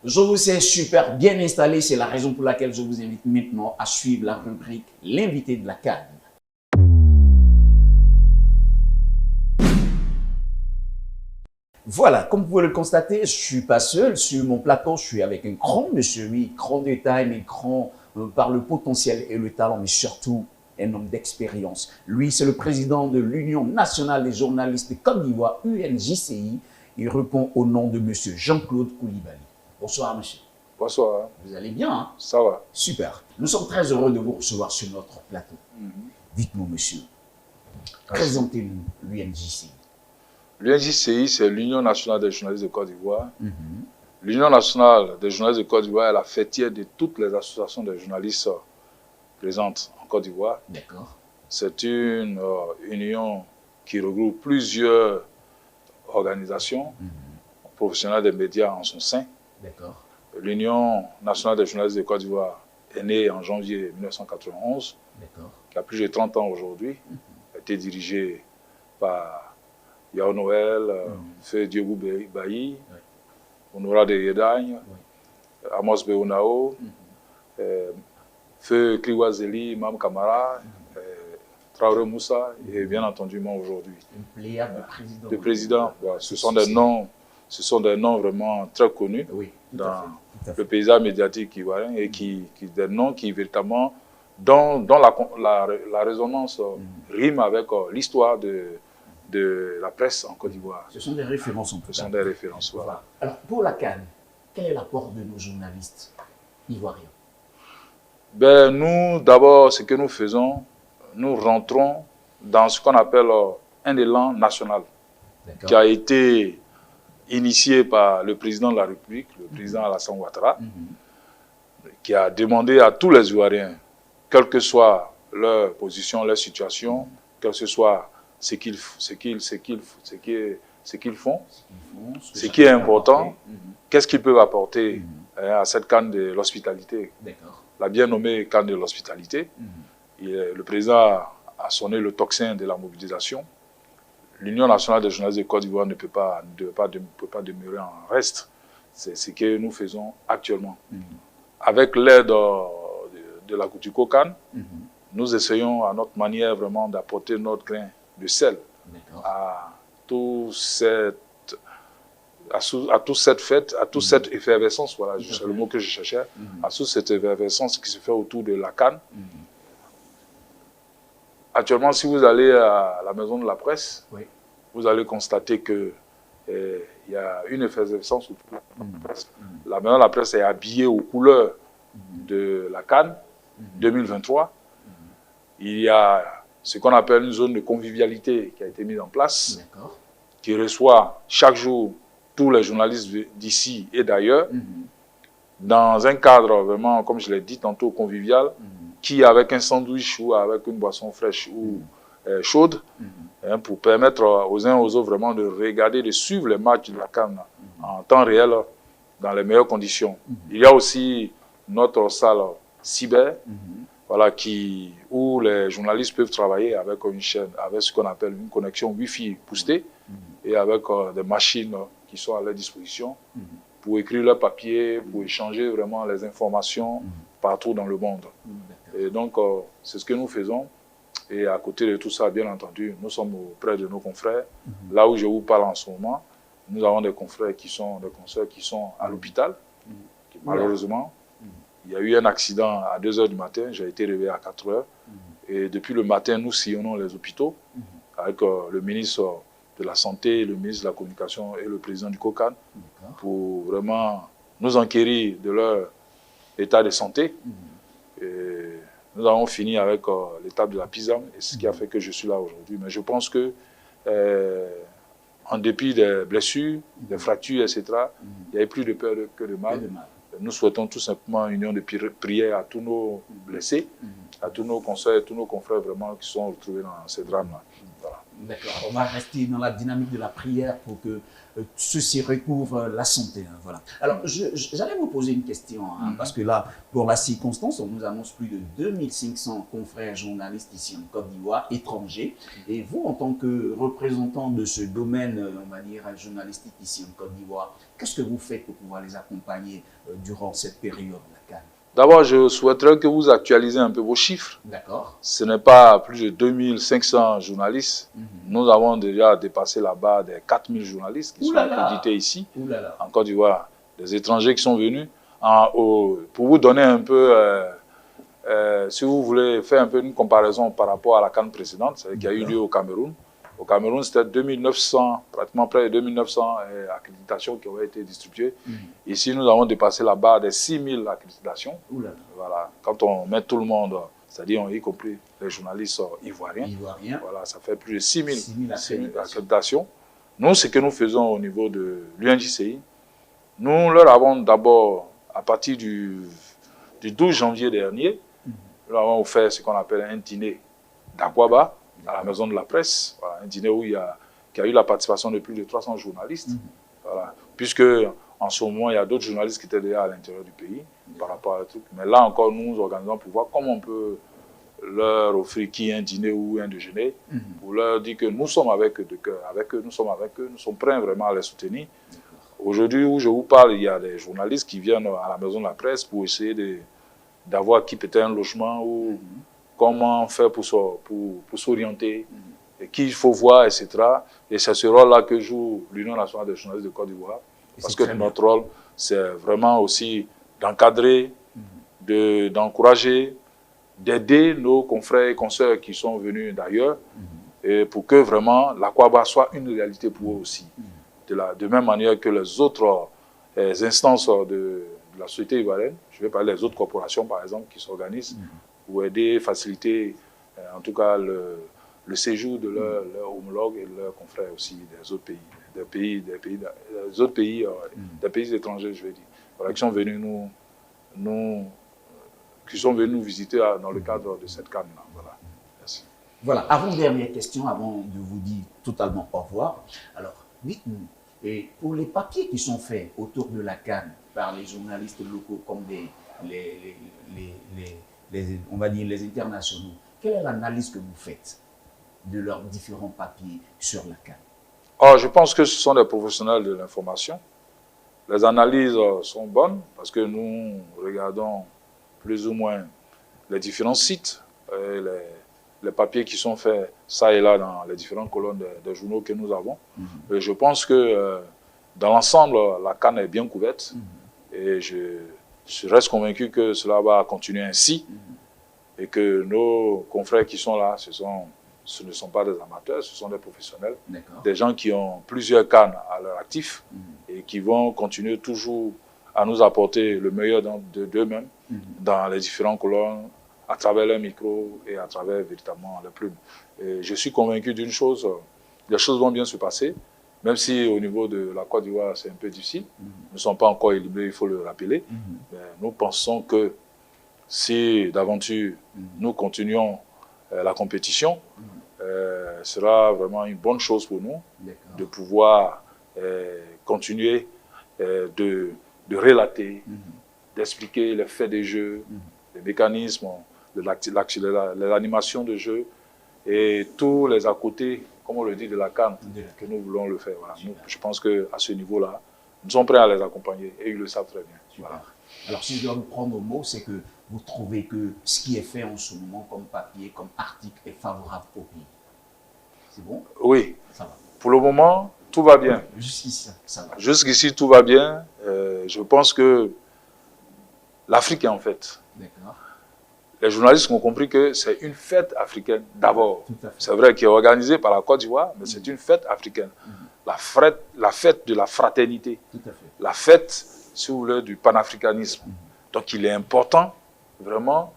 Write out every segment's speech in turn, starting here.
Je vous ai super bien installé, c'est la raison pour laquelle je vous invite maintenant à suivre la rubrique L'invité de la CAN. Voilà, comme vous pouvez le constater, je ne suis pas seul. Sur mon plateau, je suis avec un grand monsieur, oui, grand de taille, mais grand par le potentiel et le talent, mais surtout un homme d'expérience. Lui, c'est le président de l'Union nationale des journalistes de Côte d'Ivoire, UNJCI. Il répond au nom de monsieur Jean-Claude Koulibaly. Bonsoir, monsieur. Bonsoir. Vous allez bien, hein? Ça va. Super. Nous sommes très heureux de vous recevoir sur notre plateau. Dites-nous, monsieur, présentez-nous l'UNJCI. L'UNJCI, c'est l'Union nationale des journalistes de Côte d'Ivoire. L'Union nationale des journalistes de Côte d'Ivoire est la fêtière de toutes les associations de journalistes présentes en Côte d'Ivoire. D'accord. C'est une union qui regroupe plusieurs organisations professionnelles des médias en son sein. D'accord. L'Union nationale des journalistes de Côte d'Ivoire est née en janvier 1991, qui a plus de 30 ans aujourd'hui, a été dirigée par Yao Noël, Feu Diogou Bailly, Honora de Yedagne, Amos Beonao, Feu Kriwazeli, Mam Kamara, Traoré Moussa et bien entendu moi aujourd'hui. Une pléiade de présidents. De présidents, ce sont des noms vraiment très connus dans le paysage médiatique ivoirien et des noms qui véritablement, dont la résonance rime avec l'histoire de la presse en Côte d'Ivoire. Ce sont des références en tout cas. Ce sont des références, voilà. Alors, pour la CAN, quel est l'apport de nos journalistes ivoiriens? Ben, nous, d'abord, ce que nous faisons, nous rentrons dans ce qu'on appelle un élan national qui a été initié par le président de la République, le président Alassane Ouattara, qui a demandé à tous les Ivoiriens, quelle que soit leur position, leur situation, quel que soit ce qu'ils font, ce qui est important, qu'est-ce qu'ils peuvent apporter à cette canne de l'hospitalité, la bien nommée canne de l'hospitalité. Le président a sonné le tocsin de la mobilisation. L'Union nationale des journalistes de Côte d'Ivoire ne peut pas demeurer en reste. C'est ce que nous faisons actuellement. Avec l'aide de la Coutuco CAN, nous essayons à notre manière vraiment d'apporter notre grain de sel à toute cette fête, à toute cette effervescence, voilà, c'est le mot que je cherchais, à toute cette effervescence qui se fait autour de la CAN. Actuellement, si vous allez à la maison de la presse, vous allez constater qu'il y a une effervescence autour de la presse. La maison de la presse est habillée aux couleurs de la CAN 2023. Il y a ce qu'on appelle une zone de convivialité qui a été mise en place, qui reçoit chaque jour tous les journalistes d'ici et d'ailleurs, dans un cadre vraiment, comme je l'ai dit tantôt, convivial, qui avec un sandwich ou avec une boisson fraîche ou chaude, pour permettre aux uns aux autres vraiment de regarder, de suivre les matchs de la CAN en temps réel, dans les meilleures conditions. Il y a aussi notre salle cyber, voilà, où les journalistes peuvent travailler avec une chaîne, avec ce qu'on appelle une connexion Wi-Fi boostée, et avec des machines qui sont à leur disposition pour écrire leur papier, pour échanger vraiment les informations partout dans le monde. Et donc, c'est ce que nous faisons. Et à côté de tout ça, bien entendu, nous sommes auprès de nos confrères. Là où je vous parle en ce moment, nous avons des confrères qui sont à l'hôpital. Malheureusement, il y a eu un accident à 2 h du matin. J'ai été réveillé à 4 h. Et depuis le matin, nous sillonnons les hôpitaux avec le ministre de la Santé, le ministre de la Communication et le président du COCAN pour vraiment nous enquérir de leur état de santé. Et nous avons fini avec l'étape de la PISAM, et ce qui a fait que je suis là aujourd'hui. Mais je pense que, en dépit des blessures, des fractures, etc., il n'y avait plus de peur que de mal. Nous souhaitons tout simplement une union de prière à tous nos blessés, à tous nos consoeurs, tous nos confrères vraiment qui sont retrouvés dans ces drames-là. Voilà. D'accord, on va rester dans la dynamique de la prière pour que ceci recouvre la santé. Hein, voilà. Alors, j'allais vous poser une question, hein, parce que là, pour la circonstance, on nous annonce plus de 2500 confrères journalistes ici en Côte d'Ivoire, étrangers. Et vous, en tant que représentant de ce domaine, on va dire, journalistique ici en Côte d'Ivoire, qu'est-ce que vous faites pour pouvoir les accompagner durant cette période, la CAN? D'abord, je souhaiterais que vous actualisez un peu vos chiffres. D'accord. Ce n'est pas plus de 2500 journalistes. Nous avons déjà dépassé la barre des 4000 journalistes qui sont accrédités ici, en Côte d'Ivoire. Des étrangers qui sont venus. Pour vous donner un peu, si vous voulez faire un peu une comparaison par rapport à la CAN précédente, qui a eu lieu au Cameroun. Au Cameroun, c'était 2900, pratiquement près de 2900 accréditations qui ont été distribuées. Ici, nous avons dépassé la barre des 6000 accréditations. Voilà. Quand on met tout le monde, c'est-à-dire y compris les journalistes ivoiriens, voilà, ça fait plus de 6000 accréditations. Nous, ce que nous faisons au niveau de l'UNJCI, nous leur avons d'abord, à partir du 12 janvier dernier, nous avons offert ce qu'on appelle un dîner d'Akwaba, à la maison de la presse, voilà, un dîner où qui a eu la participation de plus de 300 journalistes, voilà, puisque en ce moment, il y a d'autres journalistes qui étaient déjà à l'intérieur du pays par rapport à truc. Mais là encore, nous nous organisons pour voir comment on peut leur offrir un dîner ou un déjeuner, pour leur dire que nous sommes avec eux de cœur, nous sommes avec eux, nous sommes prêts vraiment à les soutenir. Aujourd'hui, où je vous parle, il y a des journalistes qui viennent à la maison de la presse pour essayer d'avoir qui peut-être un logement ou comment faire pour s'orienter, qui il faut voir, etc. Et c'est ce rôle-là que joue l'Union nationale des journalistes de Côte d'Ivoire. Parce que notre rôle, c'est vraiment aussi d'encadrer, d'encourager, d'aider nos confrères et consoeurs qui sont venus d'ailleurs, et pour que vraiment l'Akwaba soit une réalité pour eux aussi. De même manière que les autres instances de la société ivoirienne, je vais parler des autres corporations par exemple, qui s'organisent, pour aider, faciliter en tout cas le séjour de leurs homologues et de leurs confrères aussi des autres pays, des pays étrangers, je vais dire, voilà, qui sont venus nous visiter dans le cadre de cette CAN-là. Voilà. Merci. Voilà, avant-dernière question, avant de vous dire totalement au revoir. Alors, dites-nous, et pour les papiers qui sont faits autour de la CAN par les journalistes locaux comme on va dire les internationaux, quelle est l'analyse que vous faites de leurs différents papiers sur la CAN? Je pense que ce sont des professionnels de l'information. Les analyses sont bonnes parce que nous regardons plus ou moins les différents sites, les papiers qui sont faits ça et là dans les différentes colonnes des journaux que nous avons. Et je pense que dans l'ensemble, la CAN est bien couverte et je reste convaincu que cela va continuer ainsi et que nos confrères qui sont là, ce ne sont pas des amateurs, ce sont des professionnels, des gens qui ont plusieurs CAN à leur actif et qui vont continuer toujours à nous apporter le meilleur d'eux-mêmes dans les différentes colonnes, à travers leurs micros et à travers véritablement les plumes. Et je suis convaincu d'une chose, les choses vont bien se passer, même si au niveau de la Côte d'Ivoire c'est un peu difficile, nous ne sommes pas encore éliminés, il faut le rappeler, mais nous pensons que si d'aventure nous continuons la compétition, sera vraiment une bonne chose pour nous de pouvoir continuer de relater, d'expliquer les faits des jeux, les mécanismes, l'animation de jeu et tous les à côté, comme on le dit, de la CAN que nous voulons le faire. Voilà. Je pense qu'à ce niveau-là, nous sommes prêts à les accompagner et ils le savent très bien. Voilà. Alors, si je dois vous prendre au mot, c'est que vous trouvez que ce qui est fait en ce moment comme papier, comme article, est favorable au pays. C'est bon? Oui. Ça va. Pour le moment, tout va bien. Jusqu'ici, ça va. Jusqu'ici, tout va bien. Je pense que l'Afrique est en fête. D'accord. Les journalistes ont compris que c'est une fête africaine d'abord. C'est vrai qu'elle est organisée par la Côte d'Ivoire, mais c'est une fête africaine. La fête de la fraternité. Tout à fait. La fête, si vous voulez, du panafricanisme. Donc il est important, vraiment,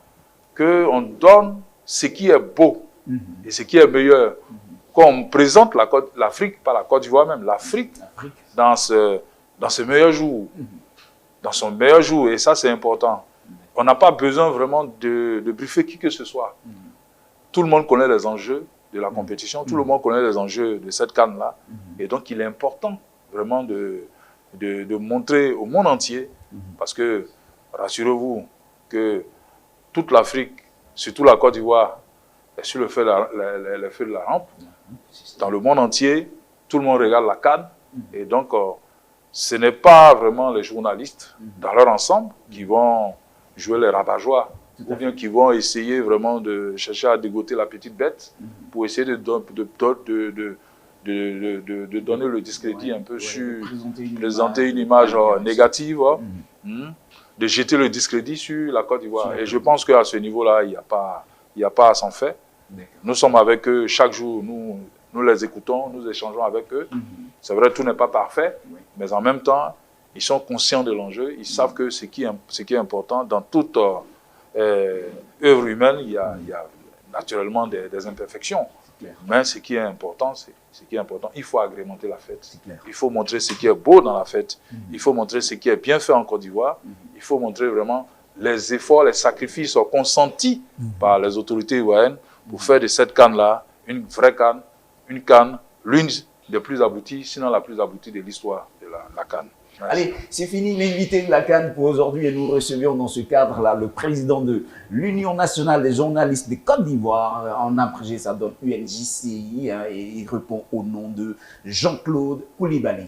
qu'on donne ce qui est beau et ce qui est meilleur. Qu'on présente l'Afrique, pas la Côte d'Ivoire même, l'Afrique dans ce meilleur jour. Dans son meilleur jour, et ça c'est important. On n'a pas besoin vraiment de briefer qui que ce soit. Tout le monde connaît les enjeux, de la compétition. Tout le monde connaît les enjeux de cette CAN-là. Et donc, il est important vraiment de montrer au monde entier, parce que, rassurez-vous, que toute l'Afrique, surtout la Côte d'Ivoire, est sur le feu de la rampe. Dans le monde entier, tout le monde regarde la CAN. Et donc, ce n'est pas vraiment les journalistes, dans leur ensemble, qui vont jouer les rabat-joie, ou bien qui vont essayer vraiment de chercher à dégoter la petite bête pour essayer de donner le discrédit un peu sur, présenter une image négative, de jeter le discrédit sur la Côte d'Ivoire. Et je pense qu'à ce niveau-là, il n'y a pas à s'en faire. Nous sommes avec eux chaque jour, nous les écoutons, nous échangeons avec eux. C'est vrai, tout n'est pas parfait, mais en même temps, ils sont conscients de l'enjeu, ils savent que ce qui est important dans toute œuvre humaine, il y a naturellement des imperfections. Mais ce qui est important, il faut agrémenter la fête. Il faut montrer ce qui est beau dans la fête. Il faut montrer ce qui est bien fait en Côte d'Ivoire. Il faut montrer vraiment les efforts, les sacrifices consentis par les autorités ivoiriennes pour faire de cette CAN-là une vraie CAN, une CAN, l'une des plus abouties, sinon la plus aboutie de l'histoire de la CAN. Allez, c'est fini l'invité de la CAN pour aujourd'hui et nous recevions dans ce cadre-là le président de l'Union nationale des journalistes de Côte d'Ivoire. En abrégé, ça donne UNJCI et il répond au nom de Jean-Claude Coulibaly.